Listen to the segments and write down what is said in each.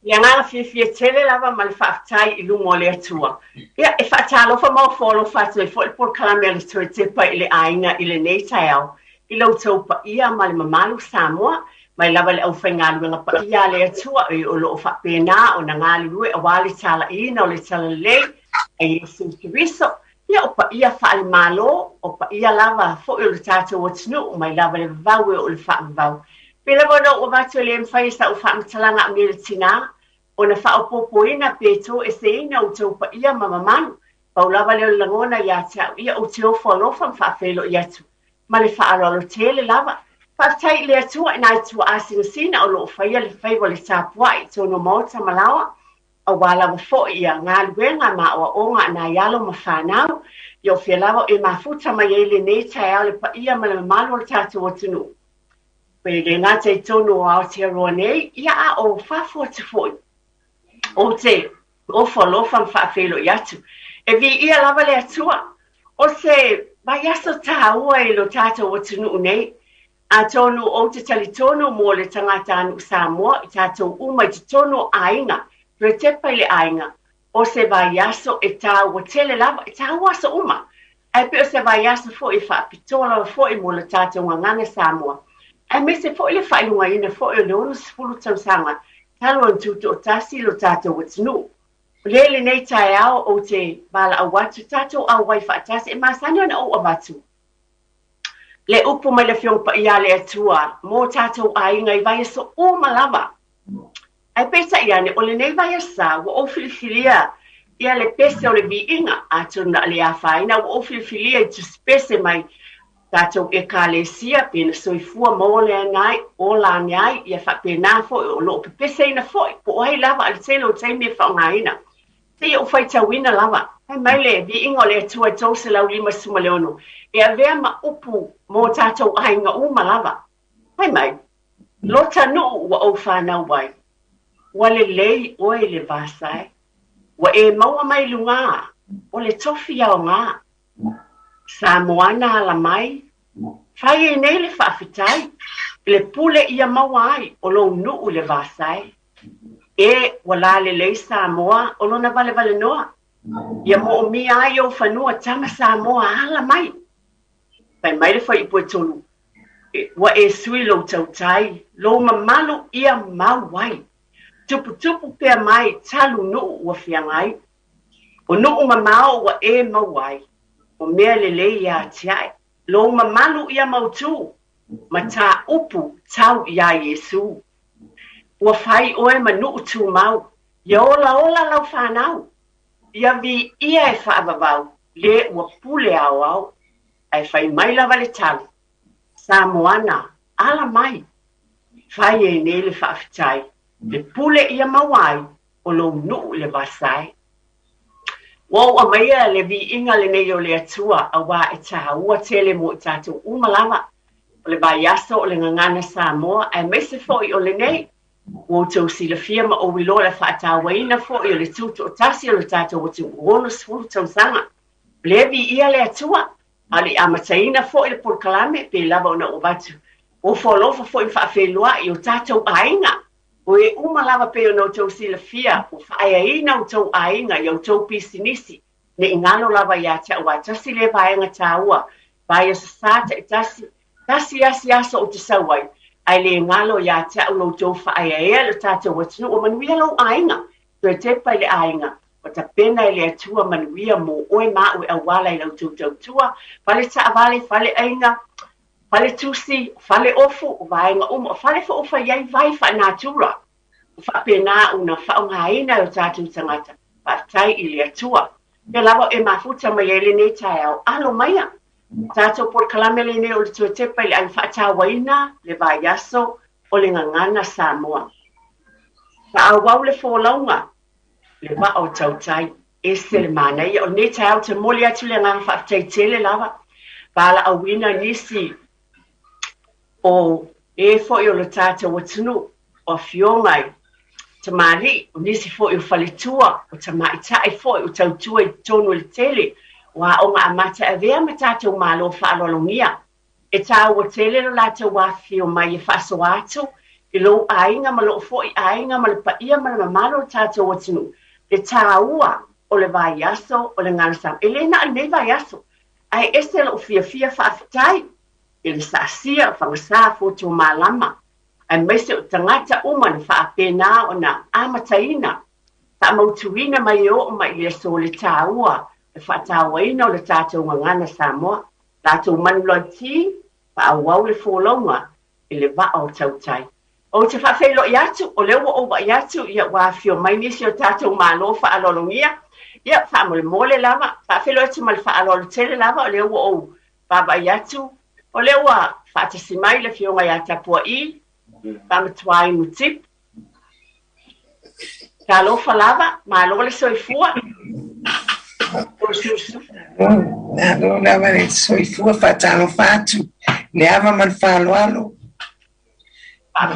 ia ngā fia tele lava ma le whaatai I lungo le atua. Ia, e whaatalo wha mau folo whatu e fo I por kalame le tue tepa I le ainga I le nei tai au. I lau tau pa ia ma le mamalu Samoa, mai lava le au whaingalu nga pa ia le atua o lo o whapena o na ngali rue a wali tala ina o le tala lei, e Yesu Kiriso. Ia o pa ia whaale malo, o pa ia lava fo I le tātou o tinu, mai lava le vau o le whaamvau. Pela bono o watu le mwhai sa o whaamatalanga a mele tina, o na whaopopoina peto e se ina o tau pa ia mamamanu, pau lava leo langona ia tau, ia o te ofo alofa mwhaafelo ia tu. Ma le whaalolo tele lava, whaatai le atua ina atua asina sina o lo whaia le whaiwa le tāpua I tono mota malawa, a wala wa fo ia ngā luenga ma o onga na ialo ma whanau, i o whia lava e mafuta mai ele nei tai au le pa ia ma le malu o tātou o tunu. Pele ngā te tono o Aotearoa nei, ia a o whafua te foi. O te, o whalofa mwhaafelo I atu. E vi ia lava le atua. O se, mai aso tā ua e lo tātou o tunu nei. A tono o te tali tono mo le tangata anu Samoa, I tātou uma I te tono ainga. Re tepa I le ainga. O se vai aso e tā ua tele lava, e tā ua aso uma. E pe o se vai aso fo I whaapitola fo I mo le tātou nganganga Samoa. E me se fo I le whailunga ina fo I le ono sifuru tausanga. Talo an tuto o tasi lo tātou o tinu. Lele nei tai ao o te bala a watu tātou au wai whaatasi e masani ana o watu. Le upu mai le fiong pa ia le atua, mō tātou ainga I vai so o malava. Ai pesa iane, o le nei vai asa, wa o filifilia, ia le pese o le vi inga, ato na le a whaina, wa o filifilia I tu spese mai, tātou e kālesia, pēna soifua mōle anai, o la ngai, ia whapena fo, o lo pepese ina fo, po oai lava, al tele o teime whaungaina. Te o whai tawina lava, hai mai le, vi inga o le atua tau se lau lima suma leono, e a vea ma upu mō tātou ainga uma lava. Hai mai, lota no wa o whanau wai, wa le lei oe le vasai, wa e maua mai lunga, o le tofi au ngā, Samoana ala mai, whai e nei le whaafitai, le pule ia mawai o lo nuu le vasai, e wala le lei Samoa o lona vale vale noa, ia mo o mi ai o whanua tama Samoa ala mai. Pai mai le whai ipue tonu, wa e sui lo tautai, lo mamalu ia mawai, tupu tupu pia mai talu nuu ua whiangai, o nuu mamao wa e mawai, o mea lele ia tiai, lo mamalu ia mautu, ma tā upu tau ia Yesu. Ua whai oe ma nuu tu mau, ia ola lau whanau, ia vi ia e whaababau, le ua pule au au, ai whai mai lava le talu, Samoana, ala mai, whai e ne le whaafitai, le pule ia mawai, o lo nuu le vasai. Wau a maia le vi inga le nei o le atua a wā e taha ua tele mo I tātou umalava. O le vai aso o le ngangana Samoa, ai mese foi o le nei. Wau tau si le firma o wilo le whaatawaina foi o le tutu o tasi o le tātou o tu uono sfuru tau sanga. Le vi ia le atua, a le amataina foi le porkalame pe lava o na o watu. O wholofa foi whaafenua I o tātou ainga. O e umalava pe o nou tau sila fia, o whaia I nau tau ainga I au tau pisinisi, ne ingano lava ia te awa, tasi le vaenga tā ua, vai asa sāta e tasi asi aso o te sawai, ai le ngalo ia te au lau tau whaia ea le tātou watinu, o manuia lau ainga, tu e tepa I le ainga, o ta pena I le atua manuia mo oe mau e awala I lau tau tau tua, fale ta avale, fale ainga, fale tusi, fale ofu, vaenga fale fa ofa iai vai fa natura. Fa pena una fa ungaina o tātou tangata. Fa tai I le atua. Pe lava e mafuta mai ele nei tai au. Alo maia. Tātou por kalamele nei o le tue tepa I le ai fa tawaina, le vai aso, o le ngangana Samoa. Fa awau le fōlaunga, le wa o tautai, e se le manai, o nei tai au te moli atu le ngang fa tai tele lava. Pala awina nisi, o e fo I o le tātou o tunu, o fiongai, te mali, o nisi fo I o whaletua, o te maitai fo I o tautua I tonu le tele, wa o ngā amata a vea ma tātou malo whaalolongia. E tāu o tele lo lātou wāwhio mai e whaso atu, I lo ainga ma lo fo I ainga ma le paia ma le mamalo tātou atinu. Le tāua o le vai aso o le ngana sam. E le na nei vai aso. Ai ese lo fia whaafitai. I le saasia whangasā foto malama. Ai meise o tangata uman whaapena o na amataina. Whaamautuina mai o mai le so le tāua. E whaatawaina o le tātou ngana Samoa. Tātou manuloti whaawau le fōlaunga I le va o tautai. O te whawhelo I atu, o leo o wa I atu, ia wāwhio mai nisi o tātou mālo whaalolongia. Ia whaamole mole lava, whawhelo atu mal whaalolo tele lava, o leo o baba I atu. O leo a whaatasi mai le whionga I atapua I, whamatuai mutip. Ka lofa lava, mālo le soifua. O susu. Nalo lava le soifua whaatalo whātu. Le ava man whaaloalo.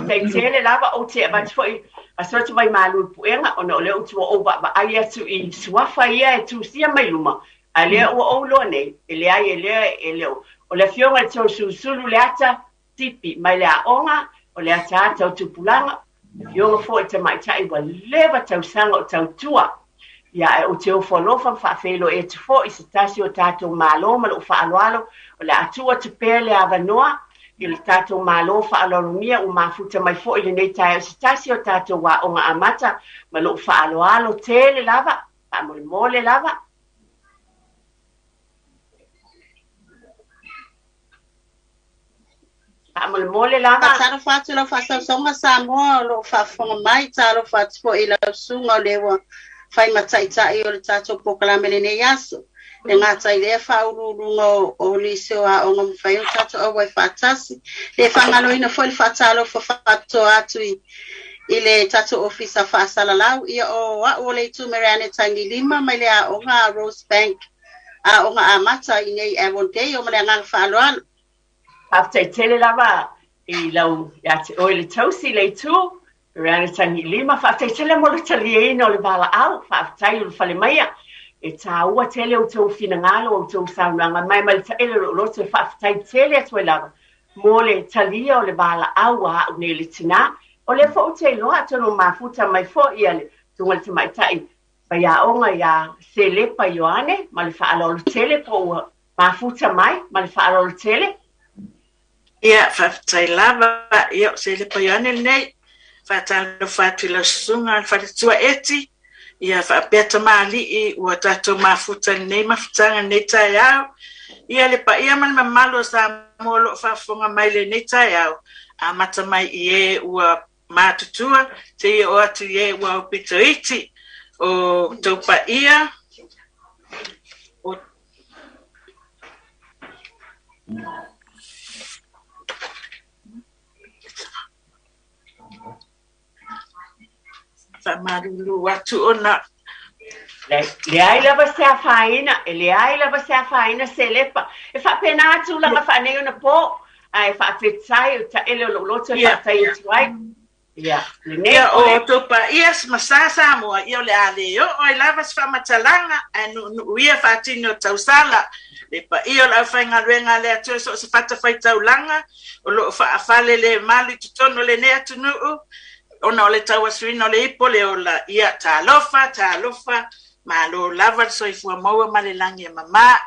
Tele lava o te avati foi a sorte vai malu puenga o no le o tu o ba ai atu I suafa ia e tu sia mai luma a le o lo nei ele ai ele o le fionga tu sulu le ata tipi mai le onga o le ata tau tupulanga fionga foi te mai tai wa leva tau sanga o tau tua ia o te o folofa fa felo e tu foi se tasi o tato malo ma lo fa aloalo o le atua tu pele avanoa Il tato malo whaalolomia o mafuta mai fo I le nei tae o sitasi o tato wa o ngā amata ma lo whaaloalo tele lava, whaamole mole lava. Whaamole mole lava. Taro whātu la whasausaunga Samoa lo whaafonga mai taro whātu po I lau sunga o lewa whai mataitai o le tato pokalamele nei aso. Le ngata I lea whaururunga o liseo a o ngam whai o tato au wai whātasi. Le whangaloina fo le whātalo whaato atu I le tato ofisa whaasalalau. Ia o o le tumerane tangi lima mai le a o ngā Rose Bank a o ngā amata I nei Avon Day o male ngā whaaloalo. Haftai tele lava I lau yate o le tausi le tu. Rane tangi lima haftai tele mo le talieina o le bala au. Haftai o le whale maia. E tāua tele o tau finangalo o tau saunanga mai mai taele o loto whaafitai tele atu e lava. Mo le talia o le bala aua o ne le tina. O le fo te loa atono mafuta mai fo ia le tunga le tamaitai. Pa ia onga ia se lepa Ioane ma le whaalolo tele po mafuta mai ma le whaalolo tele. Ia whaafitai lava ia o se lepa Ioane nei. Whaatalo whātu la sunga whaatua eti. Ia whaapeta maali ua tatou mafuta nei mafutanga nei tai au. Ia le pa ia man mamalo sa molo whaafonga mai le nei tai au. A mata mai I ua mātutua, te o atu ua o pito iti. O tau pa ia. Marulu watu ona le ai lava se a faina le ai lava se a faina se lepa e fa pena tu la fa ne na po ai fa fetai ta ele lo loto fa tai tuai ia le ne o to pa ias masasa mo io le ale yo o lava fa matalanga anu ia fa tino tausala le pa io la fa ngarenga le atu so se fa fa taulanga o lo fa fale le mali tutono le ne atu no ona ole tawa swino le ipole ola ia talofa ma lo lava soifua maua ma le langi mama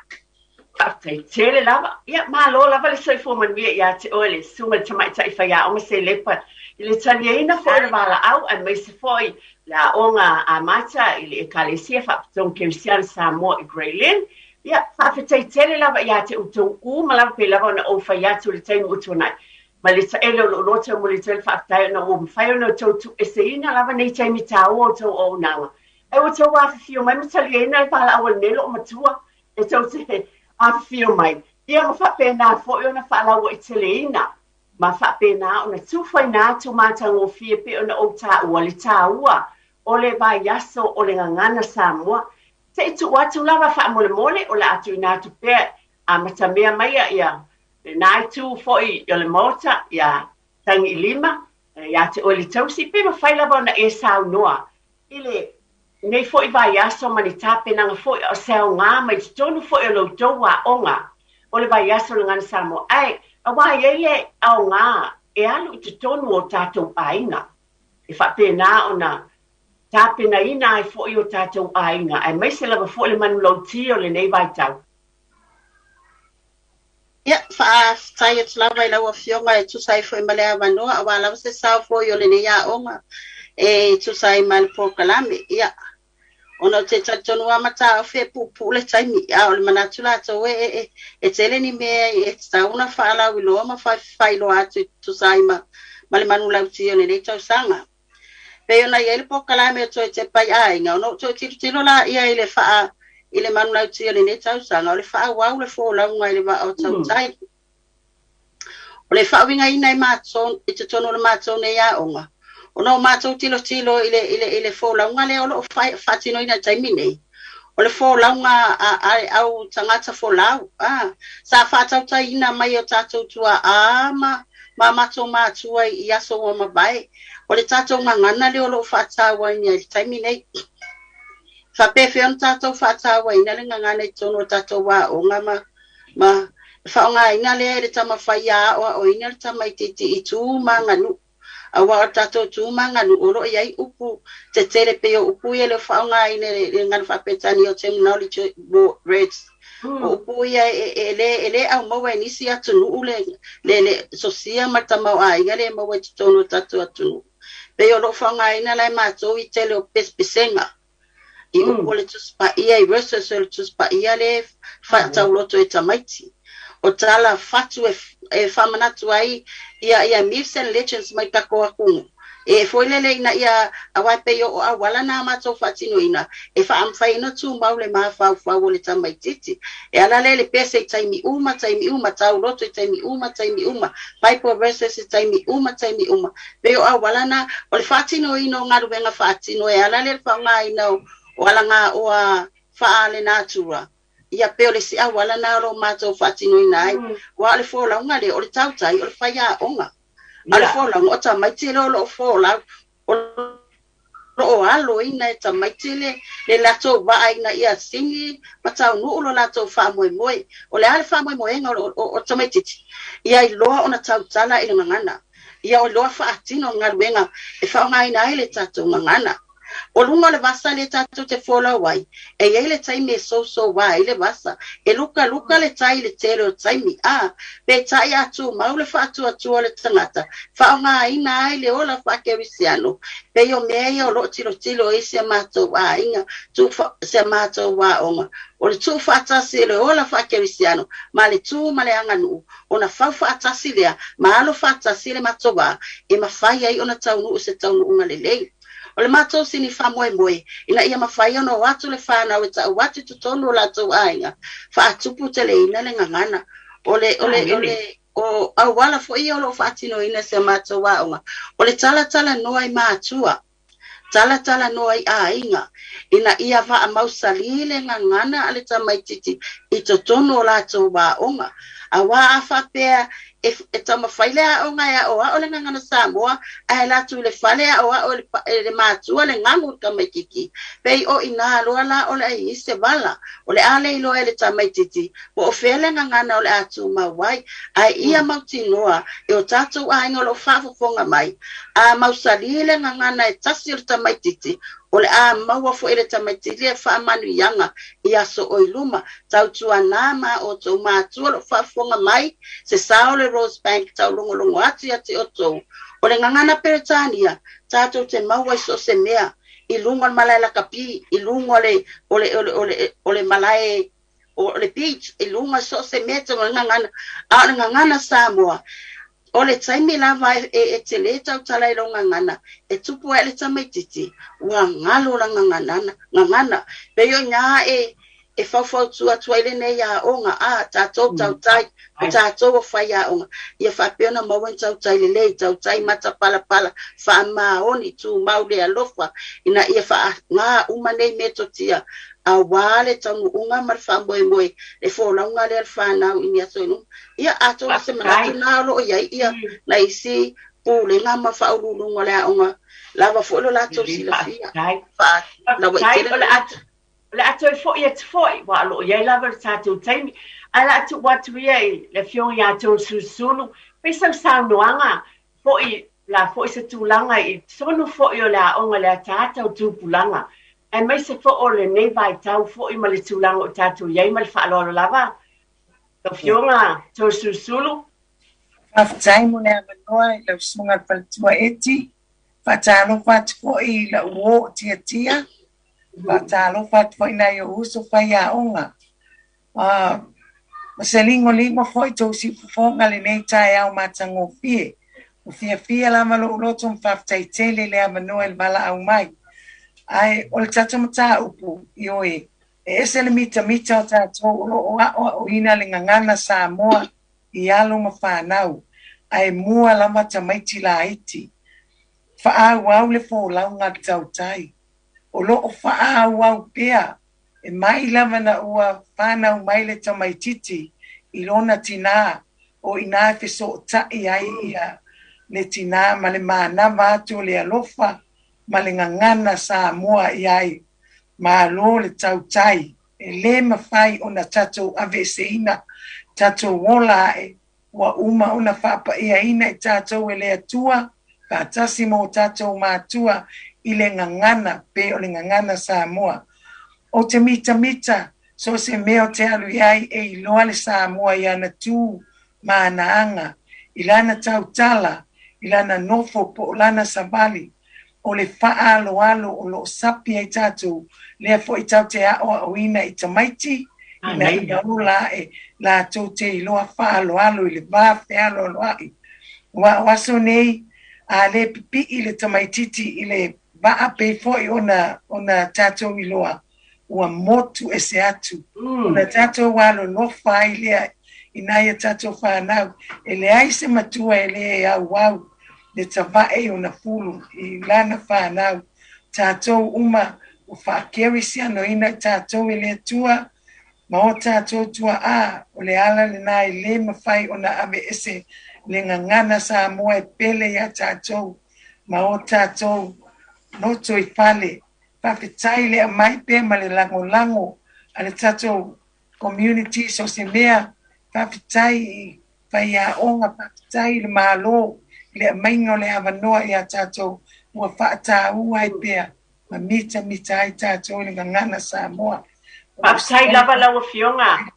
tai tele lava ia ma lo lava le soifua man ia te ole sunga tamai tai fa ia o se lepa ile taliena fo le vala au a me se foi la onga amata ile ekalesia fa ton Christian Samoa Graylen ia fa tai tele lava ia te utu ma lava pe lava na o fa ia tu le tai utu nai ma le taele o loto mo le tele whaatai na o mwhai no tautu e se ina lava nei taimi tāo o tau o nanga. E o tau awhawhio mai matali e nai pala awa nelo o matua e tau te awhawhio mai. Ia ma whapena fo i ona whala o i tele ina. Ma whapena o na tūwhai nā tu mātang o fia pe o na o tā ua le tā ua o le vai yaso o le ngangana Samoa. Te i tu watu lava wha mole mole o la atu i nā tu pēr a matamea mai ia. Nai tu foi o le mota ia tangi lima ia te oli tausi pe ma fai lava na e sau noa ile nei foi vai aso mani tape nanga foi o seu ngā mai tonu foi o lo toa onga o le vai aso ngana Samoa ai a wai ele au ngā e alu I te tonu o tātou ainga. E whapena ona tāpena ina ai fōi o tātou ainga. Ai mai se lava fōi le manu lauti o le nei vai tau. Ia, tai atu lava I laua fionga e tusai fōi malea manoa, a wā lava se sao fōi o le nei a onga e tusai mali pōkalame. Ia, ona te tatonu amata o fe pupu le taimi, a o le manatu lato e tele ni mea e tauna whaala wiloa ma whailo atu tusai ma le manu lauti o le nei tau sanga. Pe ona ia le pōkalame o toi te pai ainga, ono toi tiro la ia I le wha I le manu lauti o le nei tau sanga, o le wha wau le fōlaunga I le wa o tau tai. O le wha winga ina I mātou, I te tono le mātou nei a onga. O no mātou tilo I le fōlaunga le o lo whatino ina taimi nei. O le fōlaunga au tangata fōlau. Sa whatau tai ina mai o tātou tua ma mātou mātua I aso o mabai. O le tātou ngangana le o lo whatawa ina I taimi nei. Whapefe on tātou whatawa ina le ngangana I tono tātou wā o ngā ma whaonga ina le tama whaia o ina le tama I titi I tū ma nganu. A wa tātou tū ma nganu oro iai upu te tere pe o upu I le whaonga ina le ngana whapetani o terminology words. O upu ia ele au maua nisi atu nuu le sosia ma tamau a inga le maua te tono tātou atu. Pe o lo whaonga ina le mātou I tele o pespesenga. I upu le tuspa ia I versus o le tuspa ia le whatau loto e tamaiti. O tala fatu e whamanatu ai ia myths and legends mai kako akungu. E foilele ina ia awaipe o awala na mato fatino ina. E whaamwhaina tu maule maa whau le tamaititi. E alale le pese I taimi uma, tau loto I taimi uma. Paipo versus I taimi uma. Pe o awala na, o le fatino ina o ngaru venga fatino. E alale le whaunga ina o alanga o a whaale natura. Ia pe o le si awala na lo mato fatino ina ai. Wa le fōlaunga le o le tautai o le whaia onga. Ale fōlaunga o tamaiti lo fōlau. O alo ina e tamaiti le lato wa ina ia singi matau nuu lo lato wha moe. O le ale wha moe nga o tamaititi. Ia I loa ona tautala I le ngangana. Ia o loa wha atino ngaruenga e whaonga ina ai le tato ngangana. O lunga le vasa le tatu te fola wai. E iei le taimi e so wai le vasa. E luka le tai le tere o taimi. Pe tai atu mau le whaatu atua le tangata. Whaonga ina ai le ola whakerisiano. Pe o mea o lo tilo e se mato wa inga. Tu se mato wa onga. O le tu whaatasi le ola whakerisiano. Ma le tu ma le anganu. O na whau whaatasi lea. Ma alo whaatasi le mato wa. E mawhai ai o na taunu se taunu unga le lei. O le matou sini wha moe. Ina ia mawhai ono watu le whanau e ta watu tutonu la tau ainga. Wha atupu te le ina le ngangana. O awala fo ia o lo whatino ina se matou waonga. O le tala noa I mātua. Tala noa I a inga. Ina ia wha a mausali le ngangana ale tamaititi. I tutonu o la tau waonga. A wā a whapea e tama whaile a o ngai a oa o le ngangana Samoa, a he latu le whale a oa o le mātua le ngangu tamaititi. Pei o ina aloa la o le ai se wala, o le ale ilo e le tamaititi, po o whele ngangana o le atu mawai, a ia mauti noa, e o tātou a ingo lo whafafonga mai, a mausali le ngangana e tasi o le tamaititi, o le a maua fo ele tamaititi e whaamanu ianga I aso o iluma, tau tua nāma o tau mātua lo whafonga mai, se sao le Rose Bank tau longo ati o tau. O le ngangana Peretania, tātou te maua I so se mea, I lungo le malai la kapi, I lungo o le malai, o le beach, I lungo so se mea tau ngangana Samoa. O le taimi lava e te le tau tala I lo ngangana, e tupu e le tamaititi, ua ngalo la ngangana. Peo ngā e whawhau tua ile nei a onga, tātou tau tai, tātou o whai a onga. Ia whapeona mauen tau tai le lei, tau tai mata pala, wha maoni tu maule alofa, ina ia wha ngā umanei metotia, a wale tau unga mar wha le wholaunga le al whanau ini aso inu. Ia ato se manatu naro ia na isi pule ngā ma whaurulunga le a onga, lava folo lato sila fia. Le atu e fo ia te foi wa lo ia lava tātou taimi ala atu watu ia le fiongi atu susunu pe sau noanga fo'i la fo'i se tūlanga I sonu fo'i o le aonga le tātou tūpulanga. E mai se fo'o le nei vai tau fo'i ma le tūlanga o tātou iai ma le whaalolo lava. Ka fionga tō susulu. Whaftai mo le amanoa I lau sunga palatua eti. Whatalo whatu fo'i la uo tia. Whatalo whatu fo'i na yo uso whai aonga. Masalingo lima fo'i tō si fufonga le nei tai au matango fie. O fia la malo uloto mwhaftai tele le amanoa il mala au mai. Ai, o le tata mata upu ioe. Ese le mita o tato o ina le ngangana Samoa I alo mawhanau. Ai mua la mata maiti la iti. Whaau au le fō lau ngā tau tai. O loo whaau au pia. E mai lama na ua whanau mai le tamaititi I lona tina o ina e so tai ai ia le tina ma le mana vātu le alofa ma le ngangana Samoa iai ma lo le tau tai e le mawhai o na tatou aveseina tatou wola e wa uma o na whapa ia ina I tatou e le atua patasi mo tatou mātua I le ngangana pe o le ngangana Samoa. O te mita, so se meo te alu iai e iloa le Samoa I ana tū maanaanga, I lana tautala, I lana nofo po o lana sabali, o le faa alo o lo sapi ai tatou, lea fo I tau te ao o ina I tamaiti, ina I aula e la tau te iloa faa alo I le vafe alo ai. Waso nei, a le pipi I le tamaititi I le vaa pe fo I ona tatou iloa. Ua motu e se atu. Una tatou walo no fai lea inaya tatou whanau. E le aise matua e le au wau. Le tawae o na fulu I lana whanau. Tatou uma o whaakeri si ano ina tatou e le atua. Ma o tatou tua o le ala le nai le mawhai o na ave ese le ngangana Samoa e pele ya tatou. Ma o tatou noto I fale. Whawhitai le mai pe ma le lango ale tatou community so se mea whawhitai whai a onga whawhitai le malo le maingo le awanoa I a tatou ua whaata ua I pea ma mita ai tatou le ngangana Samoa. Whawhitai lava lawa fionga.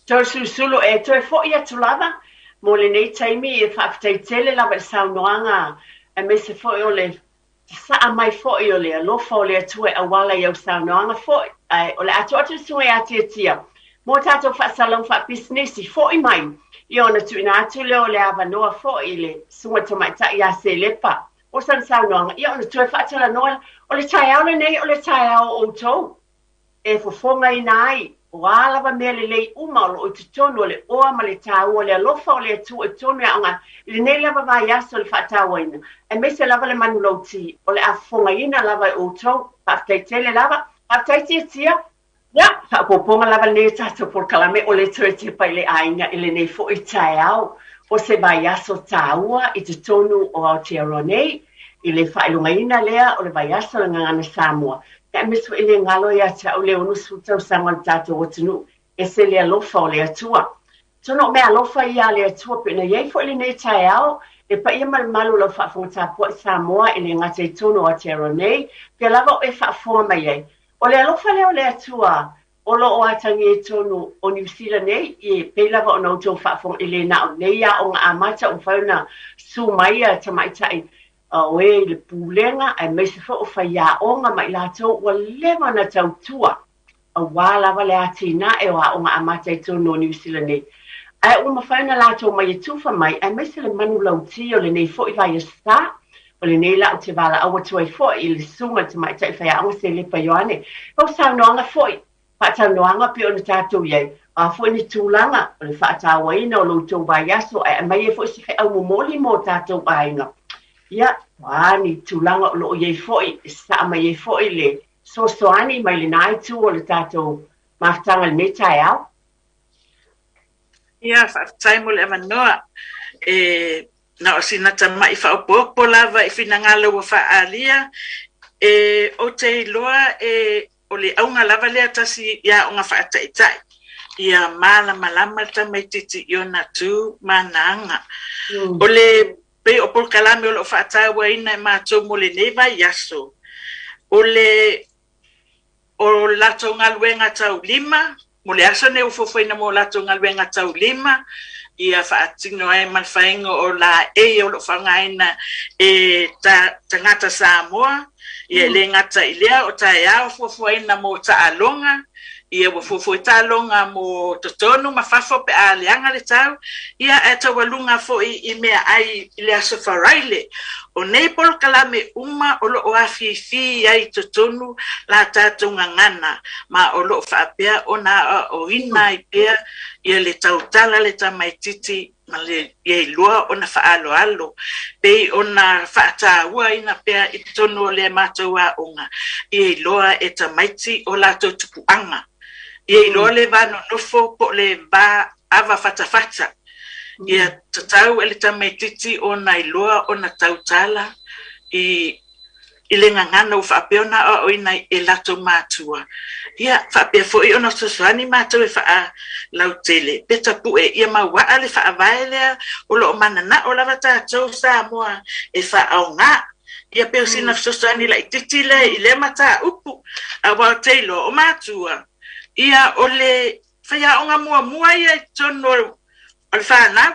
Tō susulu e tō e fōi atu lava mo le nei taimi e whawhitai tele lava le saunoanga e me se fōi o le sa mai fo'i o le alofa o le atua e awala I au saunoanga fo'i. O le atu sunga I tia. Mo tātou whaasalau wha business I fo'i mai. I ona tu ina atu leo le awanoa fo'i le sunga tamaita I a se lepa. O san saunoanga. I ona tu e whaatala noa o le tai au le nei o le tai au o tau. E fofonga I nai. O alawa mea le lei uma o te tonu o le oa ma le tāu o le alofa o le atu e tonu e anga. Le nei lava vai aso le whaatawa ina. E me se lava le manu lauti o le afonga ina lava o tau. Whaftai tele lava. Whaftai tia. Ya, whapoponga lava le nei tātou por kalame o le tue Tepa I le ainga I le nei fo I tai au. O se vai aso tāua I te tonu o Aotearoa nei. I le whailunga ina lea o le vai aso le ngangana Samoa. E miso I le ngalo ia te au le onu sutau sanga tātou o tunu. E se le alofa o le atua. Tono me alofa ia le atua pe na iei fo I le nei tai au. E pa ia malu lau whaafonga tāpua I Samoa I le ngata I tono o Aotearoa nei. Pia lava o e whaafonga mai ei. O le alofa leo le atua. O lo o atangi e tonu o New Zealand nei. I pe lava o nautou whaafonga I le nao nei a o ngā amata o whauna su mai a tamaitai. O e le pulenga ai me se fo o whaia onga mai lātou ua lewa na tautua a wālawa le atina e o a onga amata I tono o New Zealand nei. Ai uma whaina lātou mai e tufa mai ai me se le manu lauti o le nei fo I vai a sta o le nei lau te wala awa tuai fo I le sunga te mai tai whaia onga se lepa yoane. Pau saunoanga fo I whaataunoanga pe o na tātou iei. A fo ni tūlanga o le whaatawa ina o loutou vai aso ai mai e fo se whai au momoli mo tātou ainga. Ia, wani tūlanga o loo iei foi, sa mai iei foi le soani mai le nai tu o le tātou maftanga le metai au. Ia, whaatai mo le amanoa. Na o sina tamai whaopopo lava I whinangala ua whaalia. O te iloa o le aunga lava lea tasi ia o ngā whaataitai. Ia mala malama tamai titi I ona tu mananga. O le pe o por kalame o lo whaataua ina mātou mo le neva yaso. O lato ngaluenga tau lima, mo le aso ne ufofoina mo lato ngaluenga tau lima, ia whaatino ai malwhaingo o la o lo whangaina tangata Samoa, ia le ngata ilea o tae ao ufofoina mo taalonga, ia wafofo taalonga mo totonu mawhafo pe a leanga le tau, ia walunga fo i mea ai le aso wharaile, o nei polo kalame uma o lo o awhiwhi ai totonu la tātou ngangana, ma o lo whaapea o na o ina i pea ia le tautala le tamaititi ma le ia lua o na whaalo pei o na whaataua ina pea i tonu o le mātou a onga, ia loa e tamaiti o la tupuanga. Ia loa le vano nofo po le va ava fatafata. Ia tatau ele tamaititi o na iloa o na tautala i le ngangana o whapeona o ina e lato mātua. Ia whapea fo i ona saswani mātou e wha lautele. Peta pu e ia mawaa le wha avaelea o lo manana o lava tātou Samoa e wha au ngā. Ia peo sina saswani la ititile i le mata upu a wau teilo o mātua. Ia ole whaia onga mua ia tono o le whanau.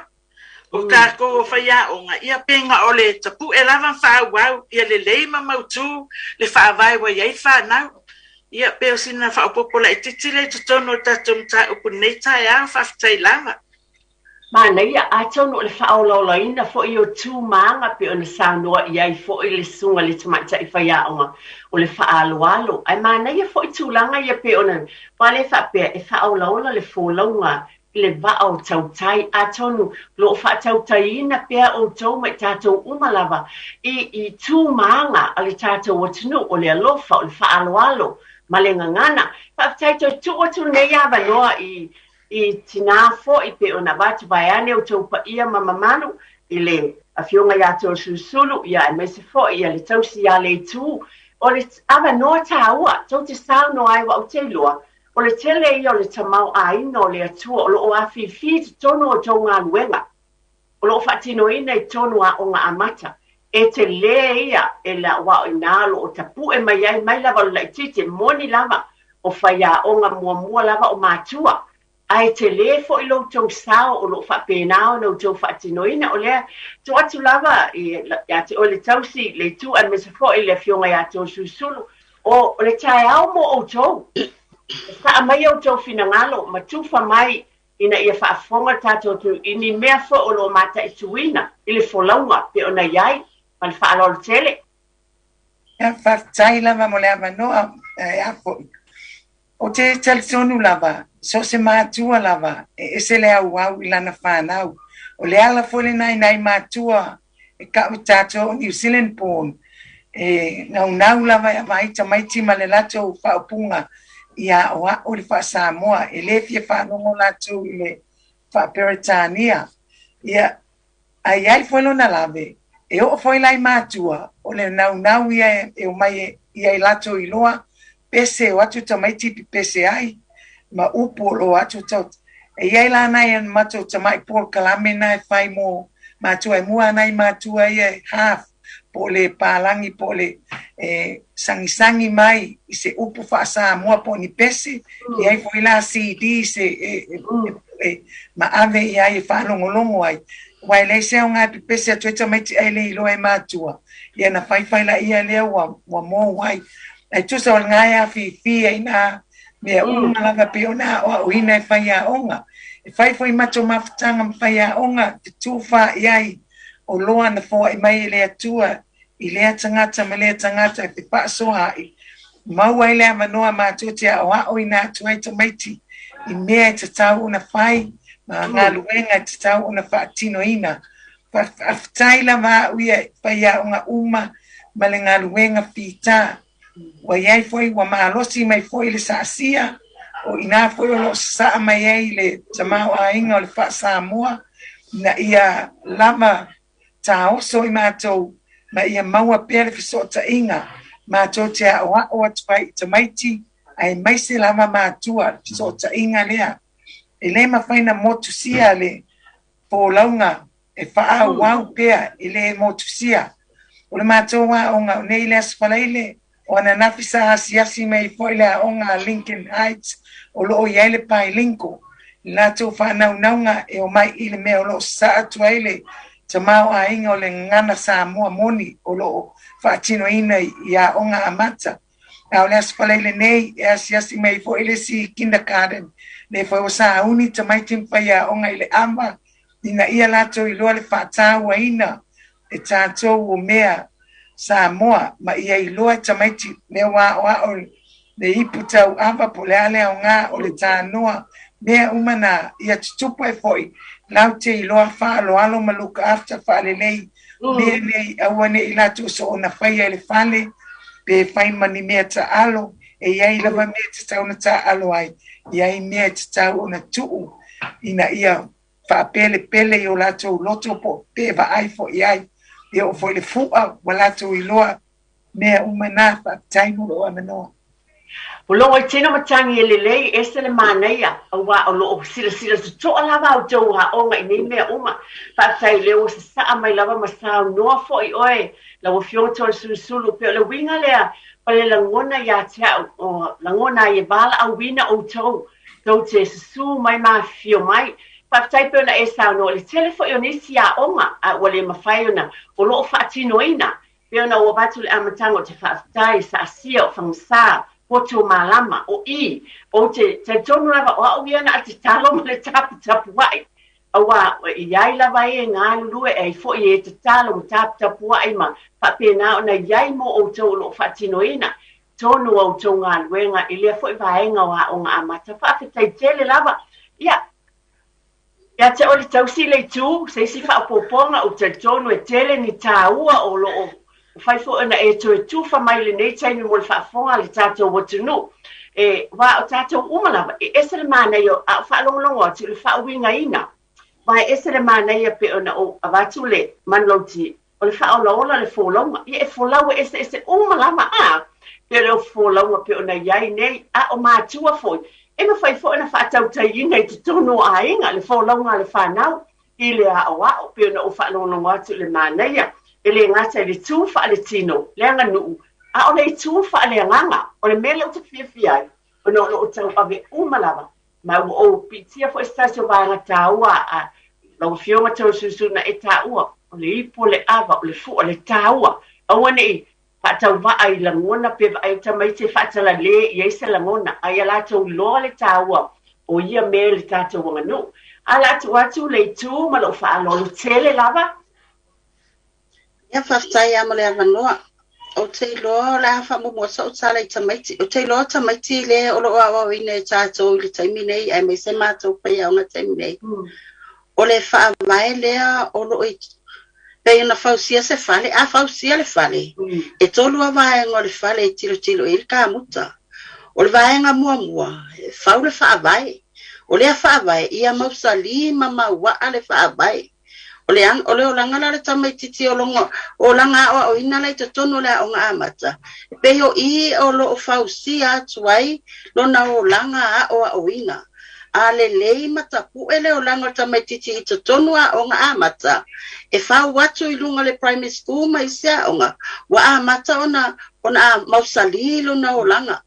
O tāko whaia onga. Ia penga ole tapu e lawan whauau. Ia le leima mautu le whaawai wa iai whanau. Ia peo sina whaopopola e titile to tono tatum ta upu nei tae au whaftai lava. Mana ia a tono le whaololo ina fo i o tū maanga pe o na Samoa iai fo i le sunga le tamaita i whaia onga. O le whaaloalo. Ai mana ia fo i tūlanga ia pe o na wale whapea e whaolaola le wholaunga le vao tautai a tonu lo whaatautai ina pea o tau mai tātou umalava i tū maanga a le tātou atunu o le alofa o le whaaloalo ma le ngangana. Whaataito tu o tu nei awa noa i tina fo i pe o na watu vai ane o tau pa ia mamamanu i le a fionga ia tau susulu ia e mese fo ia le tausi ia le tū o le awa noa tāua tau te sao no ai wa o te loa o le tele ia o le tamau a ino le atua o lo o a fifi te tono o tau ngā luenga o lo o whaatino ina i tono a o ngā amata e te le ia e la wa o inalo o tapu e mai ai mai lava o la itite moni lava o whaia o ngā mua lava o mātua. Ai te le fo i lo tau sao o lo whapenao no tau whaatinoina o lea tu atu lava ia te o le tausi le tu an mesa fo i le fionga ia tau susulu o le tae au mo o tau sa mai o tau finangalo ma tufa mai ina ia whaafonga tātou tu ini mea fo o lo mata i tuina i le folaunga pe o na iai ma le whaalolo tele ia whaatai lava mo le amanoa ia fo o te talisonu lava so se mātua lava, e se le au i lana whanau. O le ala fole nai mātua, e ka o tātou New Zealand born, e nau lava ia mai tamaiti ma le lato whaupunga, ia o le wha Samoa, e le fia whanongo lato i le wha Peritania. Ia, ai ai folo na lave, e o foi lai mātua, o le nau ia e o mai ia i lato i loa, pese o atu tamaiti pi pese ai, ma upo lo atu tau. E iai la nai an matou tamai por kalame nai whai mo matua e mua nai matua ia half po le palangi po le sangi mai i se upo whaasa mua po ni pese iai fo ila CD se ma ave iai e whanongolongo ai. Wai lei se o ngai pi pese atu e tamaiti ai le ilo e matua. Ia na whai la ia lea wa mo wai. Ai tusa o ngai a fi ai na mea lava pe ona o ina e whaia onga. E whai fwoi mato mawhatanga mwhaia onga te tūwha iai o loa na fo e mai lea tua i lea tangata ma lea tangata e te paasoa i. Maua i lea manoa mātua te o a o ina atu ai tamaiti i mea e te tau una whai ma ngā luenga e te tau una whaatino ina. Whaftai lava uia whaia onga uma ma le ngā luenga whita. Wa iai foi wa maalosi mai foi le saasia o ina foi o sa mai ai le tamau ainga o le wha Samoa na ia lama ta oso i mātou ma ia maua pere fisota inga mātou te a o atuai tamaiti ai maise lama mātua fisota inga lea e le mawhaina motu sia le po launga e wha wau pea ile motusia o le mātou wā o ngā nei le asfalaile o ana nafisa asiasi mai fo ile o ngā Lincoln Heights o lo o iele pai linko la tu fa naunga e o mai ile me o lo sa tuaile te mau a inga o le ngana Samoa moni o lo fa tino ina ia o ngā amata a o le asfalaile nei e asiasi mai fo ile si kindergarten le fo o sa uni te mai timpa ia o ngā ile amba ina ia lato i loa le whaata waina e tātou o mea Samoa ma ia i loa tamaiti me wa o le iputau ava po le ale o ngā o le tānoa mea umana ia tutupu e foi lau te i loa wha alo ma look after wha le lei mea nei awane i lato so o na whaia i le whale pe whai mani mea ta alo e iai lava mea te tau na ta alo ai iai mea te tau o na tuu ina ia fa pele i o lato loto po pe va ai fo iai e o foi le fu'a wala tu i loa mea umana fa tainu lo amanoa o lo i tino matangi e lelei e se le manaia awa o lo o sila tu toa lava au tau ha o ngai nei mea uma fa tai leo se saa mai lava masau noa fo i oe la o fionto al sulu pe le winga lea pa le langona ya tia o langona i bala au wina o tau tau te su mai ma fio mai pa tai pe na e sa no le telefo o nisi a onga a wale mafai ona o lo fa tino ina pe ona o batu le amatango te fa tai sa sio fangsa Poto malama o I o te tonu lava o au ia na te talo ma le tapu wai awa iai lava e ngā lulue e fo i e te talo ma tapu wai ma whapena o na iai mo o tau lo whatinoina tonu o tau ngā luenga i lea fo i vaenga o ngā amata whawhetai tele lava ia te o le tausi le tū se si whapoponga o te tonu e tele ni tāua o lo o fai fo na e tu fa mai le nei tai mo fa fonga le tato wotunu e wa o tato umala e esere mana yo a fa longo tu le fa winga ina wa esere mana ya pe ona o avatu le manloti o le fa o la le fo longa e fo lawa ese umala ma a pe le fo longa pe ona yai nei a o ma tua fo e ma fai fo na fa tau tai ina te tono a inga le fo longa le fa nau ile a o pe ona o fa longa tu le mana ya ele ngata le tu fa le tino le nga nu a o le tu fa le nganga o le mele o te fia o no o tau ave umalava ma o pitia fo stasio va nga taua a lo fio ma tau susu na e taua o le ipo le ava o le fu o le taua o wane fa tau va ai la ngona pe ai tamai te fa tala le ye se la ngona ai la tau lo le taua o ia me le tatu wanga nu ala tu atu le tu ma lo fa lo tele lava ia whaftai ama le avanoa o te loa la whamomoa sa o tala i tamaiti o te loa tamaiti le o lo awa ina e tātou i le taimi nei ai mai se mātou pai au ngā taimi nei o le whaamai lea o lo i pei ona whausia se whale a whausia le whale e tolu a vaenga o le whale e tilo e le kāmuta o le vaenga mua e whau le whaavai o le a whaavai ia mausa lima maua a le whaavai o le o langa la le tamaititi o longa o langa o ina lai te tono le o ngā amata pe o I o lo o fausia atuai lona o langa o ina a le lei matapu e le o langa tamaititi I te tono o ngā amata e whau watu I lunga le primary school mai sea o ngā wa amata ona mausali lona o langa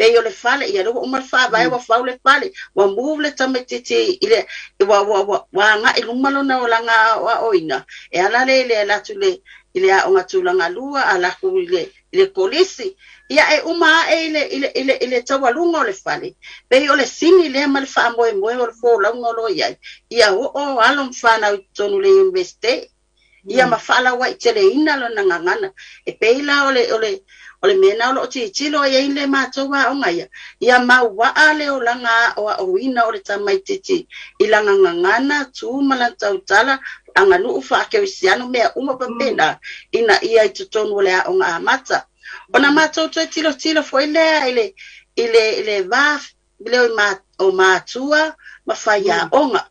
pe o le fale ia lo uma fa vai wa fa le fale wa move le tamatiti ile wa nga ilumalo na olanga wa oina e ala le la tule ile a nga tulanga lua ala ku ile polisi ia e uma ile tawalunga le fale pe o le sini le mal fa mo o fo la ngolo ia o alon fa na tonu le university ia ma fala wa tele ina lo na ngana e pe la ole mena lo ti lo ye le mato wa o ngai ia maua ale o langa o ina o le tamaititi ilanga ngana tu malanta utala anga nu fa ke wisiano me uma pena ina ia itutonu le o nga mata ona mato to tilo foi ile va le o matua ma faya onga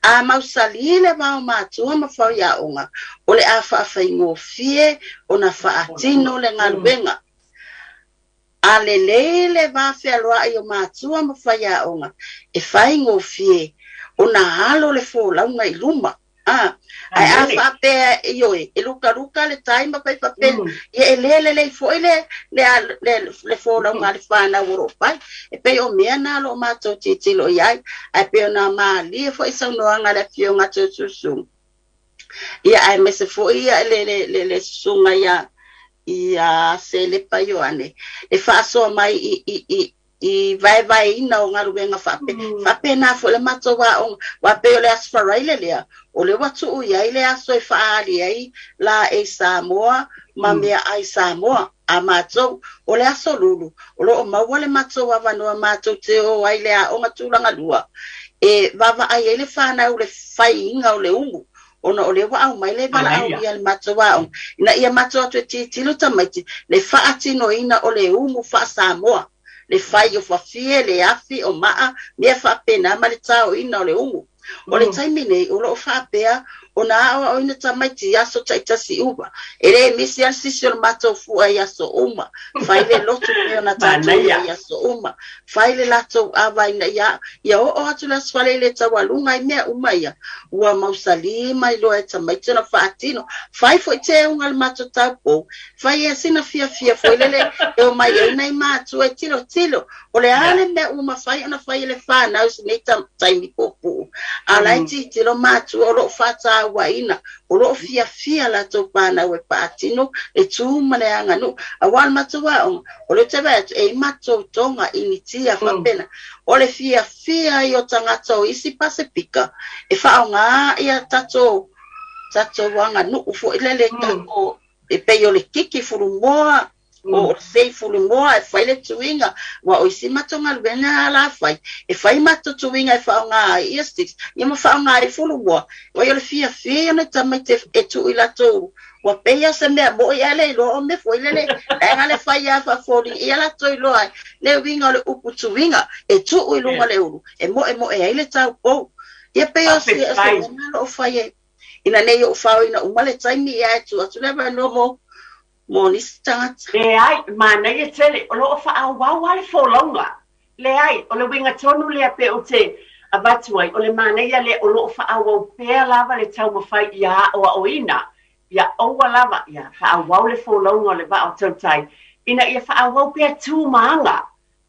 a mausali le va o matua ma faya onga ole afa ingofie ona fa atino le ngaluenga alele va feloa I o matua ma faya onga e fai ngofie ona halo le fo la una iluma ai a fa pe yo e luka le time pa pa pe e le fo le fo la ma le fa na Europa e pe o me na lo ma to ti lo yai ai pe na ma li fo isa no nga le fio nga to su ia ai me se fo ia le sunga ia se le pa yo ane e fa so mai I vai ina o ngaru venga fape na fo le mato wa pe le asfara ile le o le watu ia ile aso e faali ai la e Samoa ma me ai Samoa a mato o le aso lulu o lo ma wale mato wa no mato te o ai le o ngatulanga lua e vava ai ele fa na o le fai inga o le umu ona o le wa au mai le bala au ia le mato wa ina ia mato atu ti lu tamaiti le fa atino ina o le umu fa Samoa le fai o fafie le afi o maa me fa pena ma le tau ina o le umu o le taimi nei o lo fa pea o na o ina tamaiti aso taita si uba ele misi al sisi o mato fu ai aso uma fai le lotu me ona tatu ai aso uma fai le lato ava ina ia o atu la sfale le tawalunga i mea uma ia ua mausalima i lo e tamaiti na faatino fai fo te unga le mato taupo fai e sina fia fo ilele e o mai e nei matu e tilo o le ale me uma fai ona fai le fa na usi nei taimi popu ala iti tilo matu o lo fata waina o lo fia la to pana we patino e tu mane anga no awal matu wa o le tebe e matu tonga initia fa pena o le fia i o tangata o isi Pasifika e fa nga ia tato wanga no ufo ilele tako e pe yo le kiki furu moa o sei fulu moa e fai le tuinga wa o isi matonga lwena la fai e fai mato tuinga e fai nga i sticks ia ma fai nga i fulu moa wa yo le fia na tamite e tu ila tu wa pe ya se me bo ya le lo me foi le nga le fai ya fa foli ia la to lo ai le winga le upu tuinga e tu i lunga le uru e mo e ile tau po ia pe yo se lo fai ina ne yo fai ina umale taimi ya tu atu le no mo Monis tangata. Le ai, mana ia tele, o lo fa au wale fo longa. Le ai, o le winga tonu le pe o te abatuai, o le mana ia le o lo fa au pe lava le tau mawhai ia o ina. Ia oua lava, ia fa au le fo longa le va o tautai. Ina ia fa au pe tu maanga.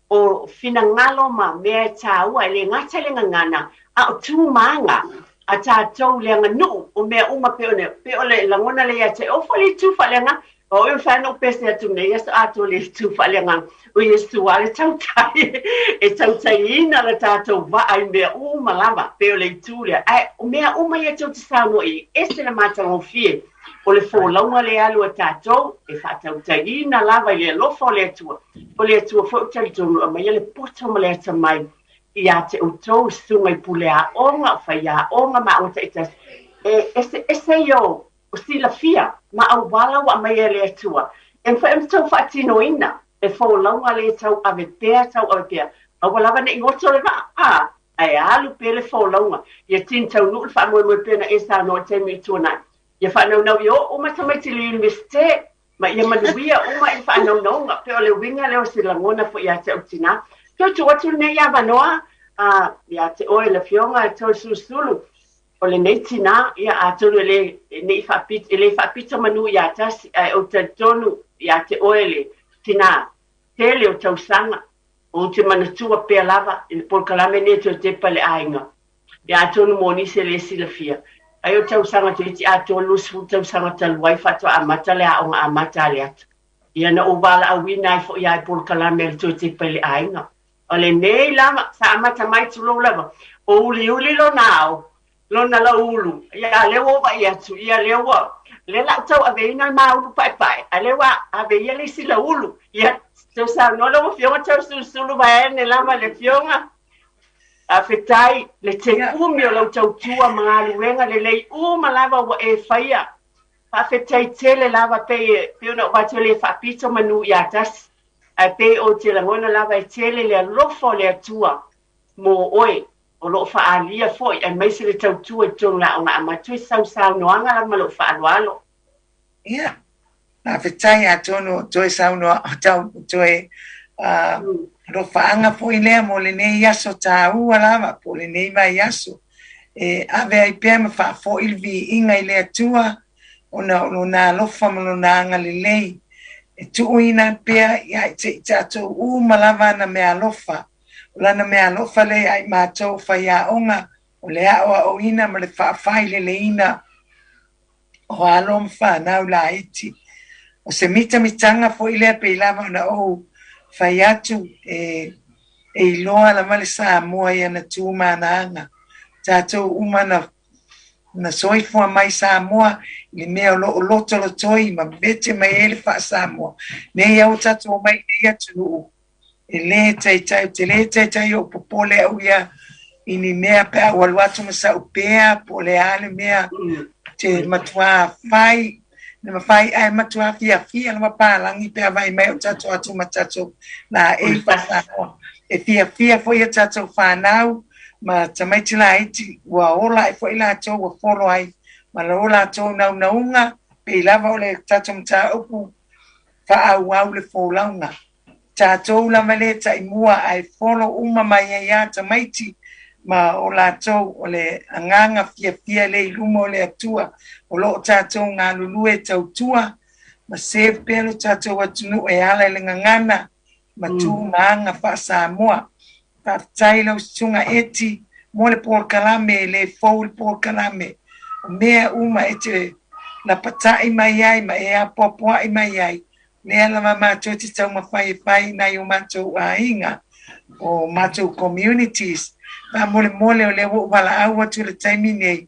O fina ngalo ma mea tau ai le ngata le ngana. A o tu maanga. A tātou le nganu, o mea uma pe o le langona le ia te ofo le tu fa le ngana. O e whanau pese atu nei, asa ato le tu whalenga, o i esu ale tautai, e tautai ina la tātou vai mea uma lava, peo le tu lea. O mea uma ia tau te sāno i, ese le mātanga o fie, o le fōlaunga le alu a tātou, e whatautai ina lava i le lofa o le atua. O le atua whautari tonu, a mai le poto ma le ata mai, i a te utou sunga i pule a onga, whai a onga ma o te itas. Ese yo, o sila fia, ma au wala wa mai le atua. E wha em tau whaatino ina, e fo launga le tau ave pēr tau ave pēr. A wala wane i ngoto le wa, ai alu pēr le fo launga. Ia tin tau nul wha moe pēna e sa no te mi tūnai. Ia wha nau i o ma tamaiti le universite, ma ia manuia o ma i wha nau nga, pēr le winga leo si langona fo ia te utina. Pēr tu atu ne ia wanoa, ia te oe le fionga e tau susulu. O le nei tina, ia atonu le whapita manu ia tasi, o te tonu ia te oele tina, tele o tausanga, o te manatua pēr lava, i le polkalame ne te o Tepa le Aiga. Ia atonu moni se le sila fia. Ai o tausanga te iti atonu lusu tausanga taluai whatua amata le aonga amata le atu. Ia na uwala awina i fo ia i polkalame le te o Tepa le Aiga. O le nei lama, sa amata mai tulo lava, o uli lo nao, lona la ulu ia lewa wa ia tu ia lewa le la tau ave ina ma ulu pai a lewa ave ia le sila ulu ia tau sa no lo fionga tau sulu va ne la ma le fionga a fetai le te umio lo tau tua mga luenga le uma lava wa e faia a fetai tele lava pe una wa tele fa pito manu ia tas a pe o te langona lava e tele le lofo le tua mo oe o lo fa alia foi e mai se le tau tu e tonga ona ma tu sau no anga la malo fa alo ia na fetai a tono tu sau no tau tu e lo fa anga foi le mo le nei yaso ta u ala ma po le nei mai yaso ave ai pia ma fa fo ilvi inga ile atua ona lofa malona anga lelei tu ina pia ya tato malava na me alofa lana me alofa le ai mato fa ya onga o le o ina ma le fa faile le ina o alom fa na la iti o se mitanga fo ile pe lava na o fa ya tu loa la male Samoa ya na tu mananga tato umana na soifua mai Samoa le mea o loto lo toi ma bete mai ele fa Samoa ne ia o tato mai ia tu le tai o popole au ia ini mea pe waluatu masa upea pole ale mea te matua fai na mafai ai matua fia na mapalangi pe vai mai o tato atu matato na e fa Samoa e fia foi o tato fanau ma tamaitila iti wa ola e foi la to wa folo ai ma la ola to na unga pe lava ole tato mta upu fa au le folaunga tato la maleta i mua ai folo uma mai ya tamaiti ma ola to ole anganga fia le lumo le atua o lo tato nga lulu e tautua ma se pelo tato watunu e ala le ngana ma tu manga fa Samoa pa tailo sunga eti mole por kalame le foul por kalame mea uma ete na patai mai ai ma e apopo ai mai ai le la mama toti tau ma fai na yo mato ainga o mato communities pa mole o le wala awa tu le taimine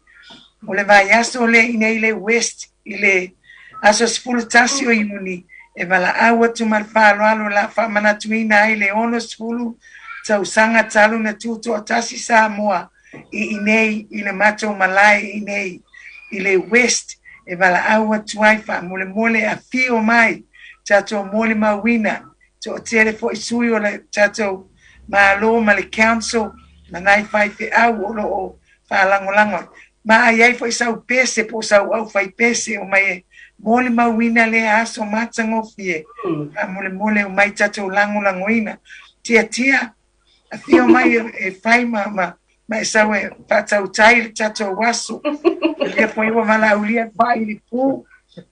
mole vai aso le ile west ile aso sfulutasio imuni e vala awa tu malfalo alo la fa manatuina ile ono sfulu tau sanga talu na tuto atasi Samoa inei ile mato malai inei ile west e vala awa tuaifa mole a fio mai tato mole mawina to tere fo isui o le tato malo ma le council na nai fai fe au o fa lango ma ai fo isau pese po sau au fai pese o mai mole mawina le aso matango fie mole o mai tato lango ina tia a fio mai e fai ma sau e patau tai tato wasu le fo i wala ulia fai li pu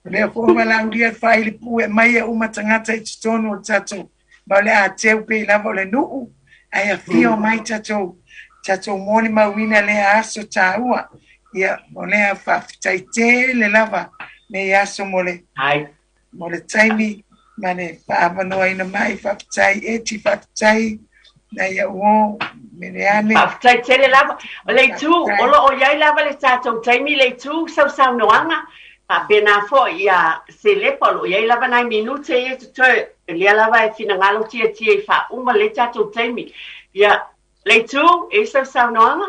le fo wala ulia fai li pu e mai e uma tangata i tono tato ma le a teu pe la le nu ai a fio mai tato mole mawina le aso taua ia mole a fa tai te le lava me aso mole mole taimi mane fa mano ina mai fa tai eti fa tai na ia o meneane tai tele lava le tu olo o yai lava le tato taimi le tu sau noanga pa bena fo ia se le polo yai lava nai minute e to le lava e fina ngalo tia fa uma le tato taimi ia le tu e sau noanga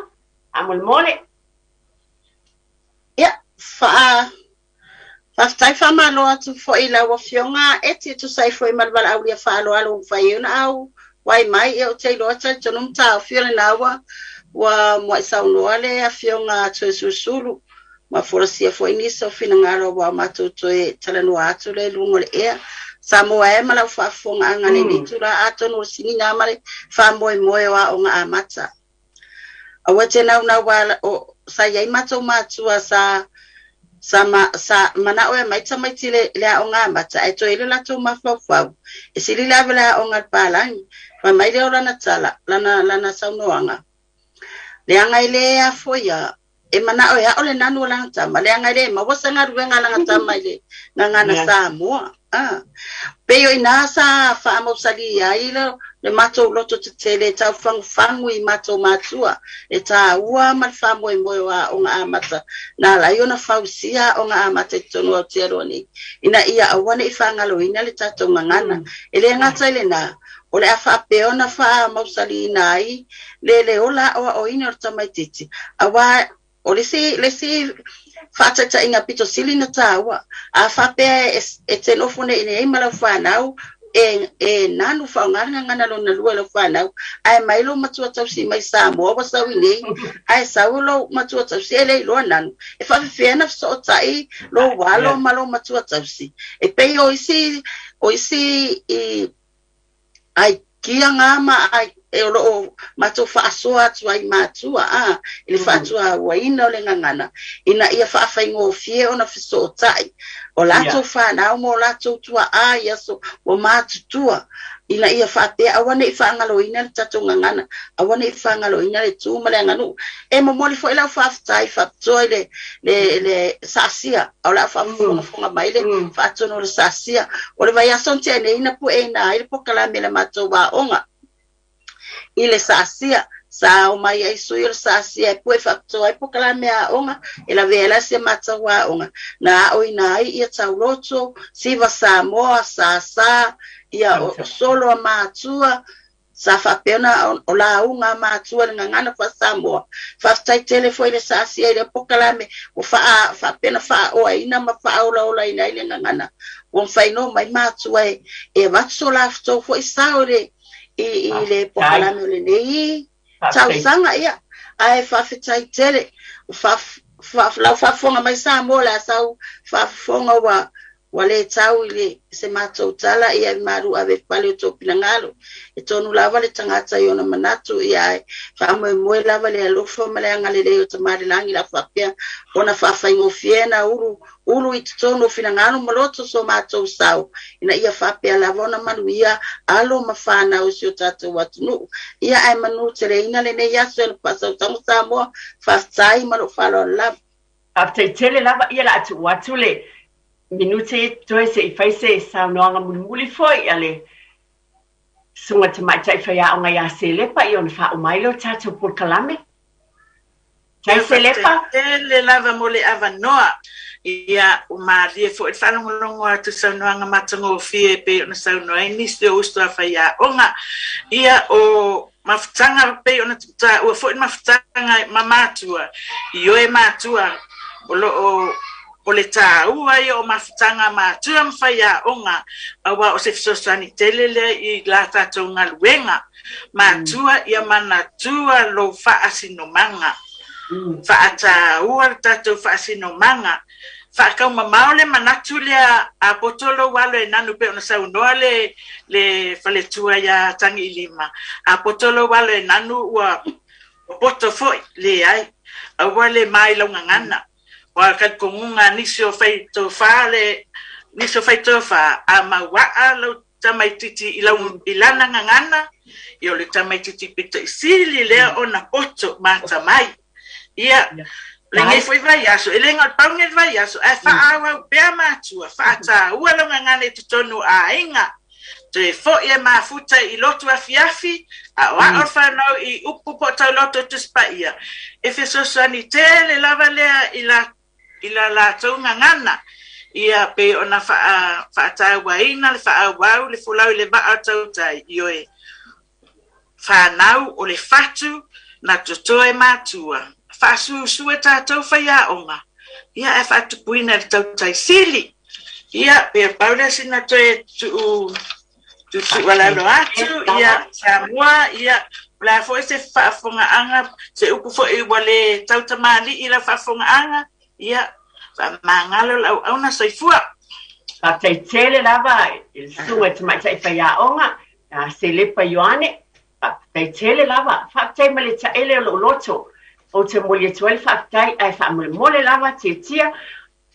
amol mole ia fa tai fa malo atu fo ila wa fionga eti tu sai fo malbal aulia fa alo fa yuna au wai mai e o te loa tai tonum ta fiole nawa wa mo sa no ale a fionga tu susulu ma forosia fo inisa fina ngalo wa matu to e talanu atu le lungo le e Samoa e mala fa fonga ngane ni tura ato no sinina male fa moi wa onga amata awache na wa o sa yai mato matua sa mana o mai tama tile le onga amata e to ile la to mafafau e sili la vela onga palang ma mai le ora na tsala lana saunoanga le anga ile a foya e mana o ya ole nanu la tama le anga ile ma wasanga ruenga la tama ile ngana Samoa peyo ina sa fa mo sali ya ile le mato loto tele ta fangu I mato matua e ta ua mal famo wa onga amata na la yona fausia onga amata tono teroni ina ia awane ifangalo ina le tato ngana ele ngata ile na ole afa peona fa mo sali nai le ola o ina tamaititi awa ole si fatata inga pito sili na tawa afa pe eteno fune ine imala fanau e nanu fa ngana lo na luelo fanau ai mailo matua tausi mai Samoa wa sawini ai saulo matua tausi ele lo nanu e fa fena so tai lo walo malo matua tausi e pe oisi ai kia ngama ai e o lo matou fa'asoa atu ai matua i le fa'atua uaina o le gagana ina ia fa'afaigofie ona fesoota'i o latou fanau mo latou tua'a ia so ua matutua ina ia fa'apea aua ne'i fa'agaloina le tatou gagana aua ne'i fa'agaloina le tu ma le aganu e momoli fo'i lau fa'afetai fa'apitoa i le sa'asia o la fa'afogafoga mai le fa'atonu o le sa'asia o le vaiaso na te'aneina pu'eina ai le pokalame le matou a'oga i le sa'asia sa o mai ai sui o le sa'asia e pue fa'apitoa ai pokalame a'oga e la vela sia matou a'oga na a'oina ai ia tauloto siva Samoa sa ia o solo a matua sa fa'apeona o launga matua le gagana fa Samoa fa'afetai tele foi le sa'asia i le pokalame o fa'apeona fa'aoaina ma fa'aolaolaina ai le gagana ua faino mai matua e vatu so lafetou fo'i sao i le pokalame o lenei tausaga ia ae fa'afetai tele lau fa'afoga mai Samoa le asau fa'afoga ua lē tau i le se matou tala ia i maru ave pale o topinagalo e tonu lava le tagata i ona manatu ia e fa'amoemoe lava le alofa ma le agalelei o tamalelagi la fa'apea ona fa'afaigofie na ulu i totonu o finagalo ma loto so matou sao ina ia fa'apea lava ona manuia alo ma fanau si o tatou atunu'u ia ae manu teleina lenei aso e le pasautaga Samoa fa'afetai ma lo'o fa'aloalo lava fa'afetaitele lava ia la atu le minute toe se i faise saunoaga mulimuli foi ale sunga tamaita i faya o ngai se lepa i on fa o mai lo tatou pokalame tai se lepa le lava mole avanoa ia o marie foi falongolongo atu saunoaga matagofie pe ona saunoa ni se o sto faya onga ia o mafutanga pe ona ta o foi mafutanga mamatua io e matua o lo o le tāua i o mafutanga mātua mwhaia onga awa o se fisosani telele i la tātou ngaluenga mātua i a manatua lo whaasinomanga whaatāua tātou whaasinomanga whaakau mamao le manatu lea a potolo walo e nanu pe ona saunoa le whaletua ia tangi i lima a potolo walo e nanu ua poto foi le ai awa le mai laungangana wa ka kongunga nisio faito fale nisio faito fa amawa lo tamaititi ilana ngangana yo le tamaititi pita isili le ona poto mata mai ia lenga foi vai aso elenga paunge vai aso e fa awa pe matua fa ta ualo ngangana e tonu ainga te fo e mafuta i lotu afiafi a wa orfa no i upu pota lotu tuspaia e fe so sanitele lava lea ila la taunga ngana ia pe ona fa tauaina le fa wau le fulau le ba tautai ioe fa nau o le fatu na totoe matua fa su tatou fa ia onga ia e fatu puina le tautai sili ia pe paula sina toe tu wala lo atu ia Samoa ia la foi se fa fonga anga se upu fo e wale tautamali ila fa fonga anga ia mangalo lau auna soifua taitele lava il suo tamaita i faya onga se lepa yoane taitele lava fatai male taele o loto o te molia 12 fatai ai fa mole lava tia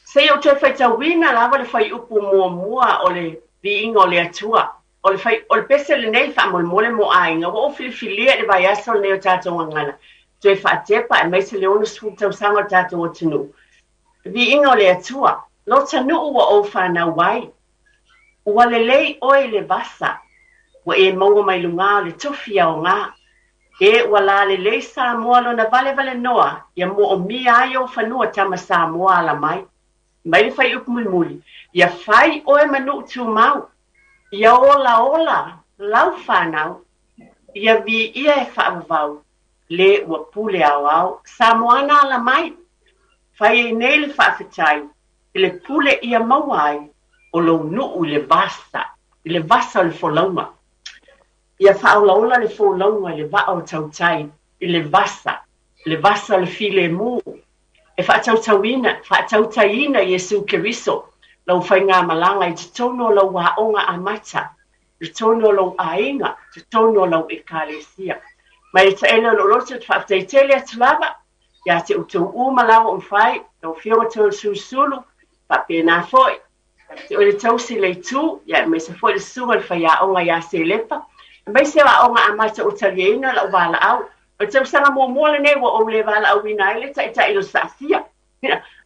se o te faita wina lava le fai upu mua o le biinga o le atua o le fai o le pese le nei fa mole mo ainga o filifilia le vai aso le o tatou ngana te fa Tepa e mai se le ono suta usanga tatou o tunu vi ingo le atua lo tanu ua o whana wai ua le lei oe le vasa ua e maua mai lunga le tofia o ngā e ua la le lei Samoa lo na vale noa ia mo o mi ai o whanua tama Samoa ala mai le whai upumulimuli ia whai oe manu tu mau ia ola lau whanau ia vi ia e whaavavau le ua pule au Samoana ala mai fai nei le whaafetai le pule ia mawai o lo nuu le vasa le folauma ia whaolaula le folauma le va o tautai le vasa le file mu e whaatautaina Yesu Keriso lau whai ngā malanga i te tono lau waonga a mata le tono lo ainga, te tono lo ekalesia. Mai te ena lo roto te whafteitele atu lava, ia te utu umalawa umwhai, tau whionga tau susulu, pēnā foi. Te ole tausi le tū, ia me se foi le sunga le whaia onga ia se lepa. Mai se wa onga amata o taliena la wala au. O tau sanga mua le ne wa o le wala au wina ele ta ilo sasia.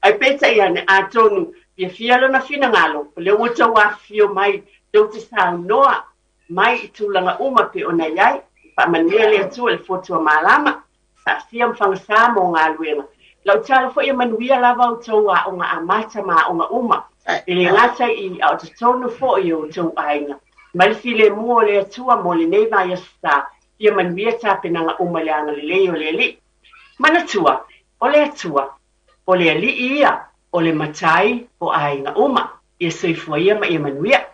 Ai peta ia ne a tonu, ia fialo na fina ngalo, le uta wa fio mai, tau te sa noa, mai i tūlanga uma pe o na iai, pa mania le atu le fotua malama, sasia mwhanga mo ngā luenga. Lau tala fo ia manuia lava o tau a onga amata ma onga uma. Ele ngata i au te tonu fo i o tau ainga. Malfi le mua le atua mo le neiva ia sta, ia manuia tāpenanga uma le anga le leo le li. Mana tua, o le atua, o le ali ia, o le matai o ainga uma. Ia soifua ia ma ia manuia.